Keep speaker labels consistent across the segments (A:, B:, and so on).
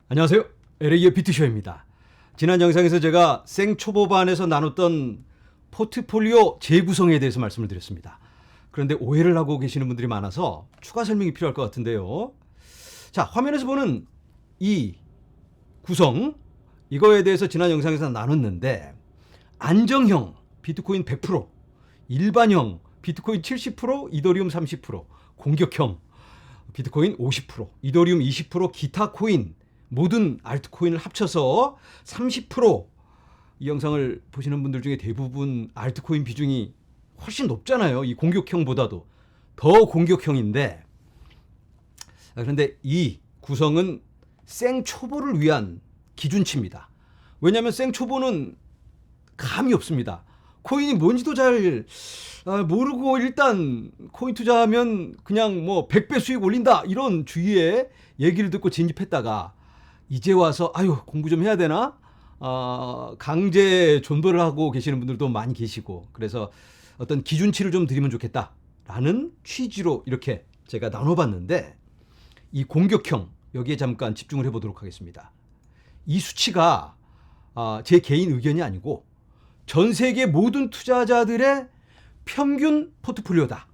A: 안녕하세요. LA의 비트쇼입니다. 지난 영상에서 제가 생초보반에서 나눴던 포트폴리오 재구성에 대해서 말씀을 드렸습니다. 그런데 오해를 하고 계시는 분들이 많아서 추가 설명이 필요할 것 같은데요. 자, 화면에서 보는 이 구성, 이거에 대해서 지난 영상에서 나눴는데, 안정형 비트코인 100%, 일반형 비트코인 70%, 이더리움 30%, 공격형 비트코인 50%, 이더리움 20%, 기타 코인 모든 알트코인을 합쳐서 30%. 이 영상을 보시는 분들 중에 대부분 알트코인 비중이 훨씬 높잖아요. 이 공격형보다도 더 공격형인데, 그런데 이 구성은 생초보를 위한 기준치입니다. 왜냐하면 생초보는 감이 없습니다. 코인이 뭔지도 잘 모르고 일단 코인 투자하면 그냥 뭐 100배 수익 올린다 이런 주위에 얘기를 듣고 진입했다가 이제 와서 아유 공부 좀 해야 되나? 강제 존버를 하고 계시는 분들도 많이 계시고, 그래서 어떤 기준치를 좀 드리면 좋겠다라는 취지로 이렇게 제가 나눠봤는데, 이 공격형 여기에 잠깐 집중을 해보도록 하겠습니다. 이 수치가 제 개인 의견이 아니고 전 세계 모든 투자자들의 평균 포트폴리오다.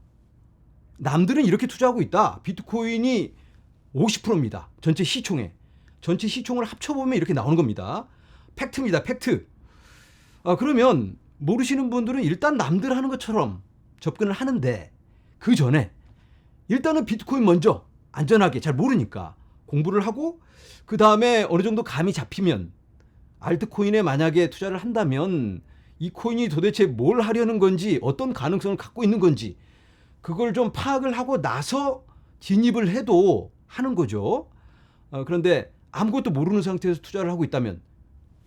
A: 남들은 이렇게 투자하고 있다. 비트코인이 50%입니다. 전체 시총에. 전체 시총을 합쳐보면 이렇게 나오는 겁니다. 팩트입니다. 팩트. 그러면 모르시는 분들은 일단 남들 하는 것처럼 접근을 하는데, 그 전에 일단은 비트코인 먼저 안전하게, 잘 모르니까 공부를 하고, 그 다음에 어느 정도 감이 잡히면 알트코인에 만약에 투자를 한다면 이 코인이 도대체 뭘 하려는 건지, 어떤 가능성을 갖고 있는 건지 그걸 좀 파악을 하고 나서 진입을 해도 하는 거죠. 그런데 아무것도 모르는 상태에서 투자를 하고 있다면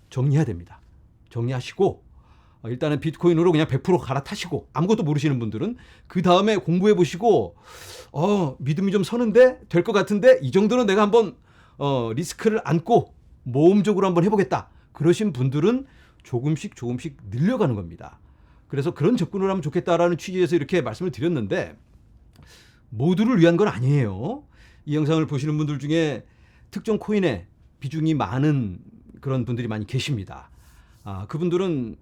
A: 정리해야 됩니다. 정리하시고 일단은 비트코인으로 그냥 100% 갈아타시고, 아무것도 모르시는 분들은 그 다음에 공부해 보시고 믿음이 좀 서는데, 될 것 같은데 이 정도는 내가 한번 리스크를 안고 모험적으로 한번 해보겠다, 그러신 분들은 조금씩 늘려가는 겁니다. 그래서 그런 접근을 하면 좋겠다라는 취지에서 이렇게 말씀을 드렸는데, 모두를 위한 건 아니에요. 이 영상을 보시는 분들 중에 특정 코인에 비중이 많은 그런 분들이 많이 계십니다. 그분들은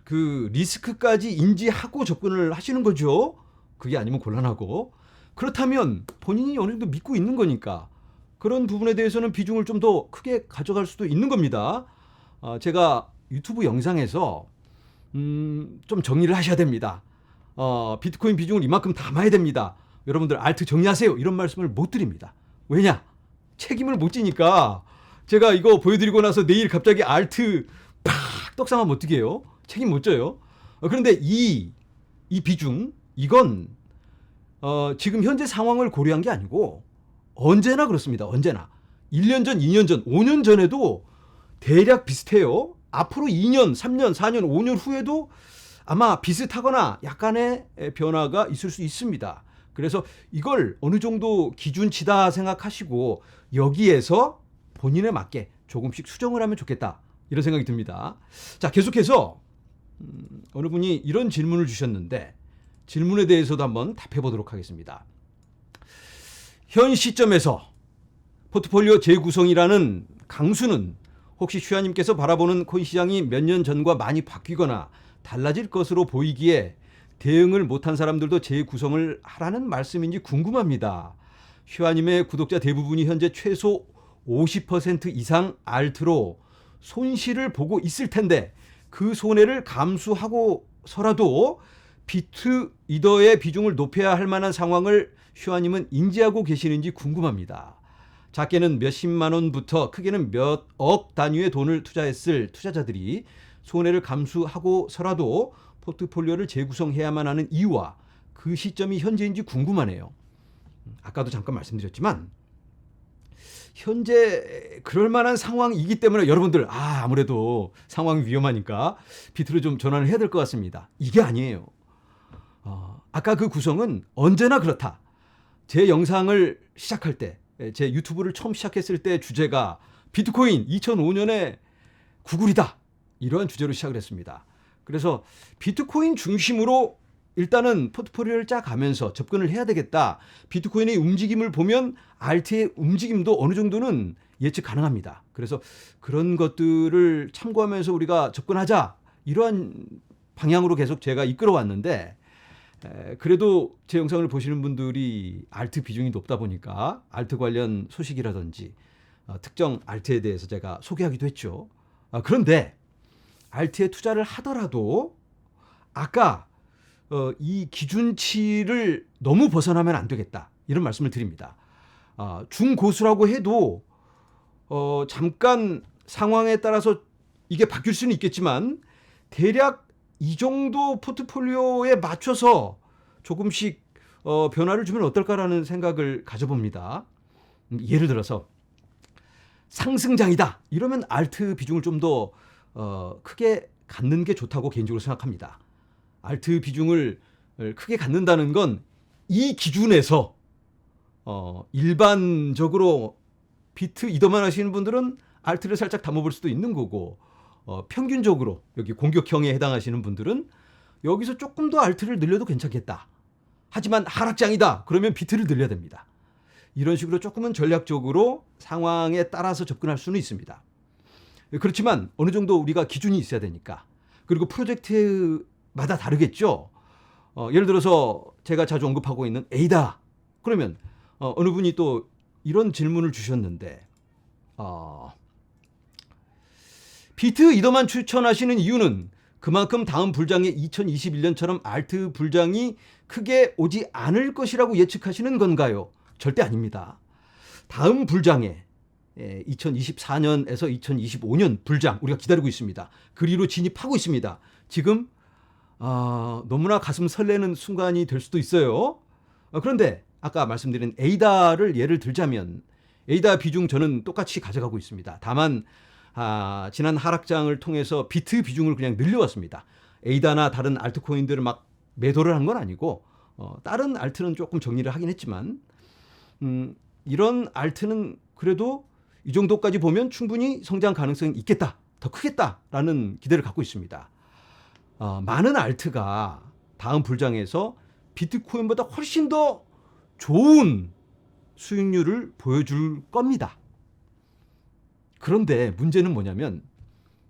A: 그 리스크까지 인지하고 접근을 하시는 거죠. 그게 아니면 곤란하고, 그렇다면 본인이 어느 정도 믿고 있는 거니까 그런 부분에 대해서는 비중을 좀 더 크게 가져갈 수도 있는 겁니다. 제가 유튜브 영상에서 좀 정리를 하셔야 됩니다. 비트코인 비중을 이만큼 담아야 됩니다. 여러분들 알트 정리하세요, 이런 말씀을 못 드립니다. 왜냐? 책임을 못 지니까. 제가 이거 보여드리고 나서 내일 갑자기 알트 팍 떡상하면 어떻게 해요? 책임 못 져요. 그런데 이 비중, 이건 지금 현재 상황을 고려한 게 아니고 언제나 그렇습니다. 언제나 1년 전, 2년 전, 5년 전에도 대략 비슷해요. 앞으로 2년, 3년, 4년, 5년 후에도 아마 비슷하거나 약간의 변화가 있을 수 있습니다. 그래서 이걸 어느 정도 기준치다 생각하시고 여기에서 본인에 맞게 조금씩 수정을 하면 좋겠다, 이런 생각이 듭니다. 자, 계속해서 어느 분이 이런 질문을 주셨는데, 질문에 대해서도 한번 답해 보도록 하겠습니다. 현 시점에서 포트폴리오 재구성이라는 강수는 혹시 슈아님께서 바라보는 코인 시장이 몇 년 전과 많이 바뀌거나 달라질 것으로 보이기에 대응을 못한 사람들도 재구성을 하라는 말씀인지 궁금합니다. 슈아님의 구독자 대부분이 현재 최소 50% 이상 알트로 손실을 보고 있을 텐데, 그 손해를 감수하고서라도 비트 이더의 비중을 높여야 할 만한 상황을 슈아님은 인지하고 계시는지 궁금합니다. 작게는 몇십만 원부터 크게는 몇 억 단위의 돈을 투자했을 투자자들이 손해를 감수하고서라도 포트폴리오를 재구성해야만 하는 이유와 그 시점이 현재인지 궁금하네요. 아까도 잠깐 말씀드렸지만 현재 그럴 만한 상황이기 때문에 여러분들 아무래도 상황이 위험하니까 비트로 좀 전환을 해야 될 것 같습니다. 이게 아니에요. 아까 그 구성은 언제나 그렇다. 제 영상을 시작할 때, 제 유튜브를 처음 시작했을 때 주제가 비트코인 2005년에 구글이다, 이러한 주제로 시작을 했습니다. 그래서 비트코인 중심으로 일단은 포트폴리오를 짜가면서 접근을 해야 되겠다. 비트코인의 움직임을 보면 알트의 움직임도 어느 정도는 예측 가능합니다. 그래서 그런 것들을 참고하면서 우리가 접근하자, 이러한 방향으로 계속 제가 이끌어 왔는데, 그래도 제 영상을 보시는 분들이 알트 비중이 높다 보니까 알트 관련 소식이라든지 특정 알트에 대해서 제가 소개하기도 했죠. 그런데 알트에 투자를 하더라도 아까 이 기준치를 너무 벗어나면 안 되겠다, 이런 말씀을 드립니다. 중고수라고 해도 잠깐 상황에 따라서 이게 바뀔 수는 있겠지만 대략 이 정도 포트폴리오에 맞춰서 조금씩 변화를 주면 어떨까라는 생각을 가져봅니다. 예를 들어서 상승장이다, 이러면 알트 비중을 좀 더 크게 갖는 게 좋다고 개인적으로 생각합니다. 알트 비중을 크게 갖는다는 건 이 기준에서 일반적으로 비트 이더만 하시는 분들은 알트를 살짝 담아볼 수도 있는 거고, 평균적으로 여기 공격형에 해당하시는 분들은 여기서 조금 더 알트를 늘려도 괜찮겠다. 하지만 하락장이다, 그러면 비트를 늘려야 됩니다. 이런 식으로 조금은 전략적으로 상황에 따라서 접근할 수는 있습니다. 그렇지만 어느 정도 우리가 기준이 있어야 되니까. 그리고 프로젝트마다 다르겠죠. 예를 들어서 제가 자주 언급하고 있는 에이다, 그러면 어느 분이 또 이런 질문을 주셨는데, 비트 이더만 추천하시는 이유는 그만큼 다음 불장에 2021년처럼 알트 불장이 크게 오지 않을 것이라고 예측하시는 건가요? 절대 아닙니다. 다음 불장에 2024년에서 2025년 불장 우리가 기다리고 있습니다. 그리로 진입하고 있습니다. 지금 너무나 가슴 설레는 순간이 될 수도 있어요. 그런데 아까 말씀드린 에이다를 예를 들자면 에이다 비중 저는 똑같이 가져가고 있습니다. 다만 지난 하락장을 통해서 비트 비중을 그냥 늘려왔습니다. 에이다나 다른 알트코인들을 막 매도를 한 건 아니고 다른 알트는 조금 정리를 하긴 했지만 이런 알트는 그래도 이 정도까지 보면 충분히 성장 가능성이 있겠다, 더 크겠다라는 기대를 갖고 있습니다. 많은 알트가 다음 불장에서 비트코인보다 훨씬 더 좋은 수익률을 보여줄 겁니다. 그런데 문제는 뭐냐면,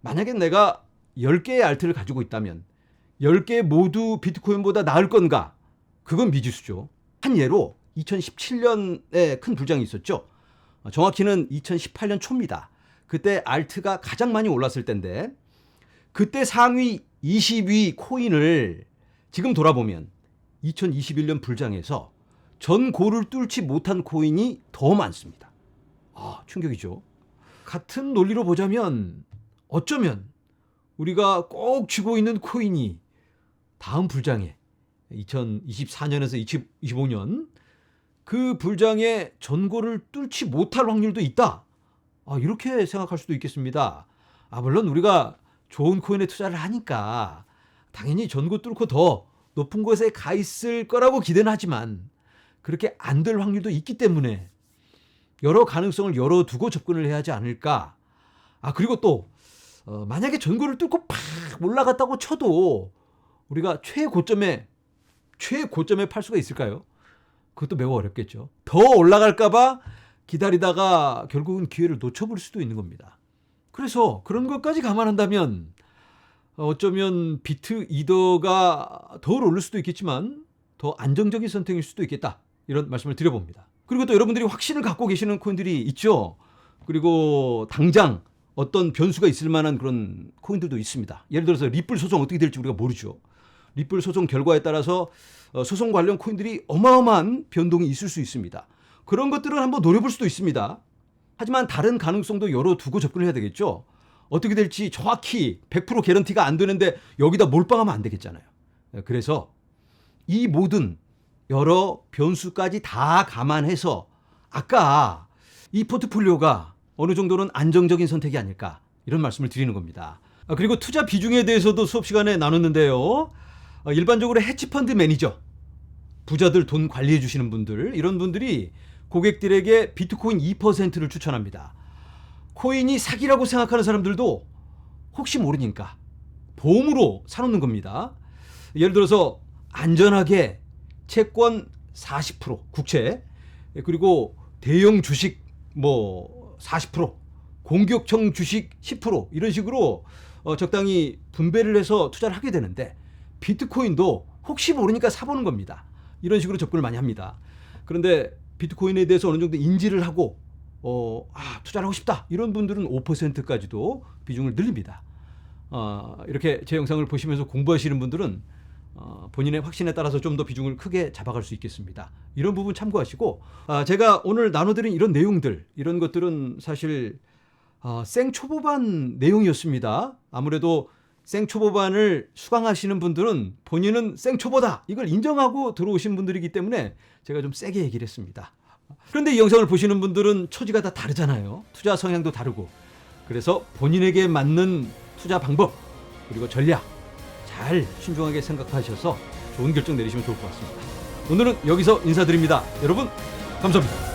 A: 만약에 내가 10개의 알트를 가지고 있다면 10개 모두 비트코인보다 나을 건가? 그건 미지수죠. 한 예로 2017년에 큰 불장이 있었죠. 정확히는 2018년 초입니다. 그때 알트가 가장 많이 올랐을 때인데, 그때 상위 20위 코인을 지금 돌아보면 2021년 불장에서 전고를 뚫지 못한 코인이 더 많습니다. 충격이죠. 같은 논리로 보자면 어쩌면 우리가 꼭 쥐고 있는 코인이 다음 불장에 2024년에서 2025년 그 불장에 전고를 뚫지 못할 확률도 있다, 이렇게 생각할 수도 있겠습니다. 물론 우리가 좋은 코인에 투자를 하니까 당연히 전고 뚫고 더 높은 곳에 가 있을 거라고 기대는 하지만 그렇게 안 될 확률도 있기 때문에 여러 가능성을 열어두고 접근을 해야 하지 않을까. 그리고 또 만약에 전고를 뚫고 팍 올라갔다고 쳐도 우리가 최고점에 팔 수가 있을까요? 그것도 매우 어렵겠죠. 더 올라갈까 봐 기다리다가 결국은 기회를 놓쳐버릴 수도 있는 겁니다. 그래서 그런 것까지 감안한다면 어쩌면 비트 이더가 더 오를 수도 있겠지만 더 안정적인 선택일 수도 있겠다, 이런 말씀을 드려봅니다. 그리고 또 여러분들이 확신을 갖고 계시는 코인들이 있죠. 그리고 당장 어떤 변수가 있을 만한 그런 코인들도 있습니다. 예를 들어서 리플 소송 어떻게 될지 우리가 모르죠. 리플 소송 결과에 따라서 소송 관련 코인들이 어마어마한 변동이 있을 수 있습니다. 그런 것들은 한번 노려볼 수도 있습니다. 하지만 다른 가능성도 열어두고 접근을 해야 되겠죠. 어떻게 될지 정확히 100% 개런티가 안 되는데 여기다 몰빵하면 안 되겠잖아요. 그래서 이 모든 여러 변수까지 다 감안해서 아까 이 포트폴리오가 어느 정도는 안정적인 선택이 아닐까, 이런 말씀을 드리는 겁니다. 그리고 투자 비중에 대해서도 수업 시간에 나눴는데요. 일반적으로 헤지펀드 매니저, 부자들 돈 관리해 주시는 분들, 이런 분들이 고객들에게 비트코인 2%를 추천합니다. 코인이 사기라고 생각하는 사람들도 혹시 모르니까 보험으로 사놓는 겁니다. 예를 들어서 안전하게 채권 40%, 국채, 그리고 대형 주식 40%, 공격청 주식 10% 이런 식으로 적당히 분배를 해서 투자를 하게 되는데 비트코인도 혹시 모르니까 사보는 겁니다. 이런 식으로 접근을 많이 합니다. 그런데 비트코인에 대해서 어느 정도 인지를 하고 투자를 하고 싶다 이런 분들은 5%까지도 비중을 늘립니다. 이렇게 제 영상을 보시면서 공부하시는 분들은 본인의 확신에 따라서 좀 더 비중을 크게 잡아갈 수 있겠습니다. 이런 부분 참고하시고 제가 오늘 나눠드린 이런 내용들 이런 것들은 사실 생초보반 내용이었습니다. 아무래도 생초보반을 수강하시는 분들은 본인은 생초보다 이걸 인정하고 들어오신 분들이기 때문에 제가 좀 세게 얘기를 했습니다. 그런데 이 영상을 보시는 분들은 처지가 다 다르잖아요. 투자 성향도 다르고 그래서 본인에게 맞는 투자 방법 그리고 전략 잘 신중하게 생각하셔서 좋은 결정 내리시면 좋을 것 같습니다. 오늘은 여기서 인사드립니다. 여러분 감사합니다.